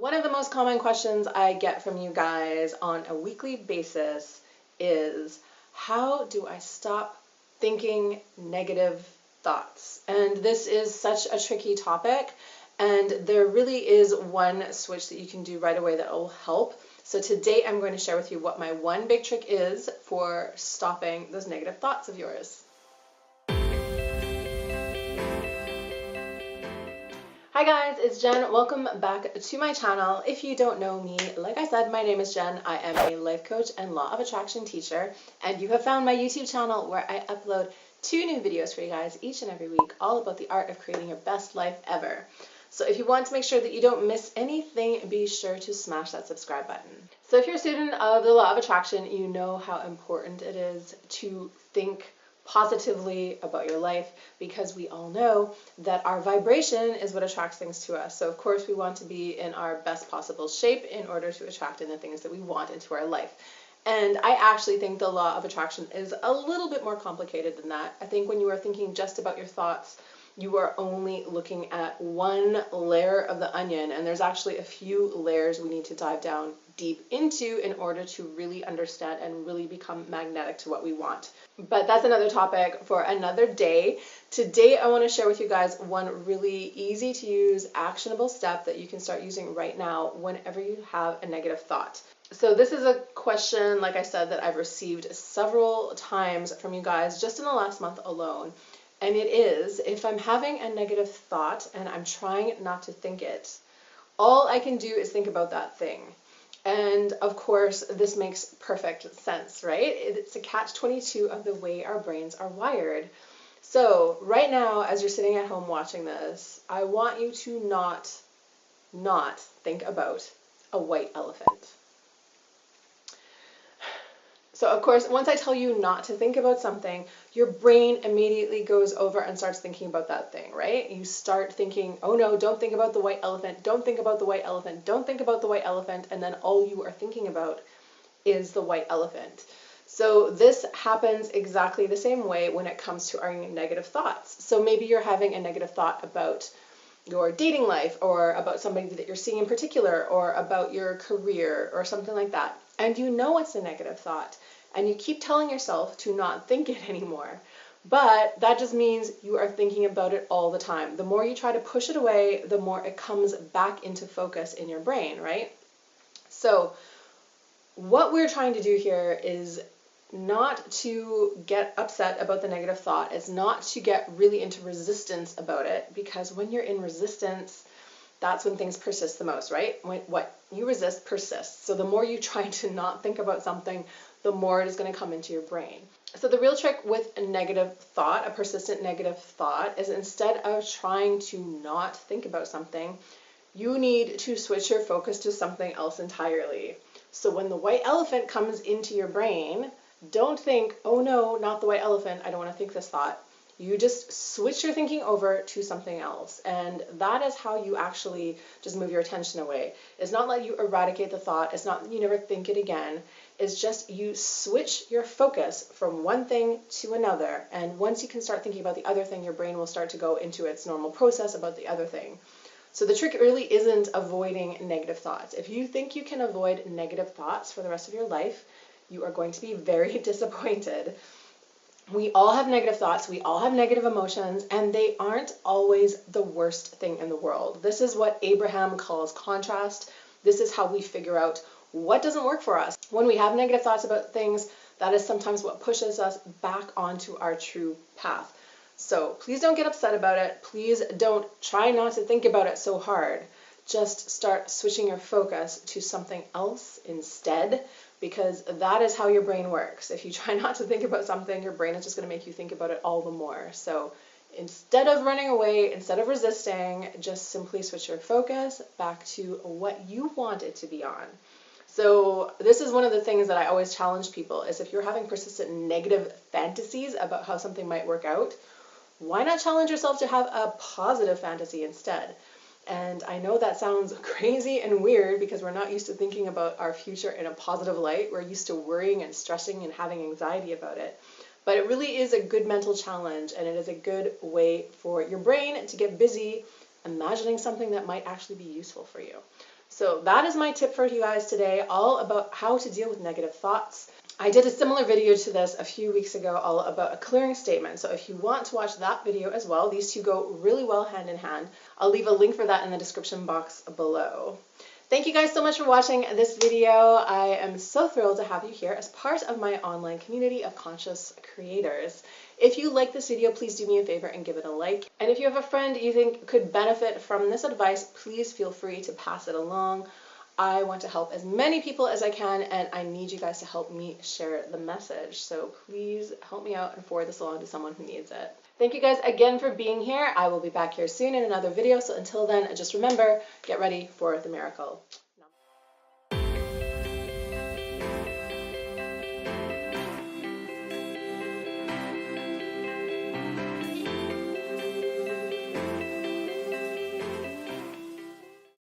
One of the most common questions I get from you guys on a weekly basis is, how do I stop thinking negative thoughts? And this is such a tricky topic, and there really is one switch that you can do right away that will help. So today I'm going to share with you what my one big trick is for stopping those negative thoughts of yours. Hi guys, it's Jen. Welcome back to my channel. If you don't know me, like I said, my name is Jen. I am a life coach and law of attraction teacher, and you have found my YouTube channel where I upload 2 new videos for you guys each and every week, all about the art of creating your best life ever. So if you want to make sure that you don't miss anything, be sure to smash that subscribe button. So if you're a student of the law of attraction, you know how important it is to think positively about your life, because we all know that our vibration is what attracts things to us. So of course we want to be in our best possible shape in order to attract in the things that we want into our life. And I actually think the law of attraction is a little bit more complicated than that. I think when you are thinking just about your thoughts, you are only looking at one layer of the onion, and there's actually a few layers we need to dive down deep into in order to really understand and really become magnetic to what we want. But that's another topic for another day. Today I want to share with you guys one really easy to use, actionable step that you can start using right now whenever you have a negative thought. So this is a question, like I said, that I've received several times from you guys just in the last month alone. And it is, if I'm having a negative thought and I'm trying not to think it, all I can do is think about that thing. And of course, this makes perfect sense, right? It's a catch-22 of the way our brains are wired. So right now, as you're sitting at home watching this, I want you to not think about a white elephant. So of course, once I tell you not to think about something, your brain immediately goes over and starts thinking about that thing, right? You start thinking, oh no, don't think about the white elephant, don't think about the white elephant, don't think about the white elephant, and then all you are thinking about is the white elephant. So this happens exactly the same way when it comes to our negative thoughts. So maybe you're having a negative thought about your dating life, or about somebody that you're seeing in particular, or about your career, or something like that. And you know it's a negative thought, and you keep telling yourself to not think it anymore. But that just means you are thinking about it all the time. The more you try to push it away, the more it comes back into focus in your brain, right? So what we're trying to do here is not to get upset about the negative thought. It's not to get really into resistance about it, because when you're in resistance, that's when things persist the most, right? What you resist persists. So the more you try to not think about something, the more it is going to come into your brain. So the real trick with a negative thought, a persistent negative thought, is instead of trying to not think about something, you need to switch your focus to something else entirely. So when the white elephant comes into your brain, don't think, oh no, not the white elephant, I don't want to think this thought. You just switch your thinking over to something else. And that is how you actually just move your attention away. It's not like you eradicate the thought. It's not that you never think it again. It's just you switch your focus from one thing to another. And once you can start thinking about the other thing, your brain will start to go into its normal process about the other thing. So the trick really isn't avoiding negative thoughts. If you think you can avoid negative thoughts for the rest of your life, you are going to be very disappointed. We all have negative thoughts, we all have negative emotions, and they aren't always the worst thing in the world. This is what Abraham calls contrast. This is how we figure out what doesn't work for us. When we have negative thoughts about things, that is sometimes what pushes us back onto our true path. So please don't get upset about it. Please don't try not to think about it so hard. Just start switching your focus to something else instead, because that is how your brain works. If you try not to think about something, your brain is just going to make you think about it all the more. So instead of running away, instead of resisting, just simply switch your focus back to what you want it to be on. So this is one of the things that I always challenge people, is if you're having persistent negative fantasies about how something might work out, why not challenge yourself to have a positive fantasy instead? And I know that sounds crazy and weird, because we're not used to thinking about our future in a positive light. We're used to worrying and stressing and having anxiety about it. But it really is a good mental challenge, and it is a good way for your brain to get busy imagining something that might actually be useful for you. So that is my tip for you guys today, all about how to deal with negative thoughts. I did a similar video to this a few weeks ago, all about a clearing statement. So if you want to watch that video as well, these two go really well hand in hand. I'll leave a link for that in the description box below. Thank you guys so much for watching this video. I am so thrilled to have you here as part of my online community of conscious creators. If you like this video, please do me a favor and give it a like. And if you have a friend you think could benefit from this advice, please feel free to pass it along. I want to help as many people as I can, and I need you guys to help me share the message. So please help me out and forward this along to someone who needs it. Thank you guys again for being here. I will be back here soon in another video. So until then, just remember, get ready for the miracle.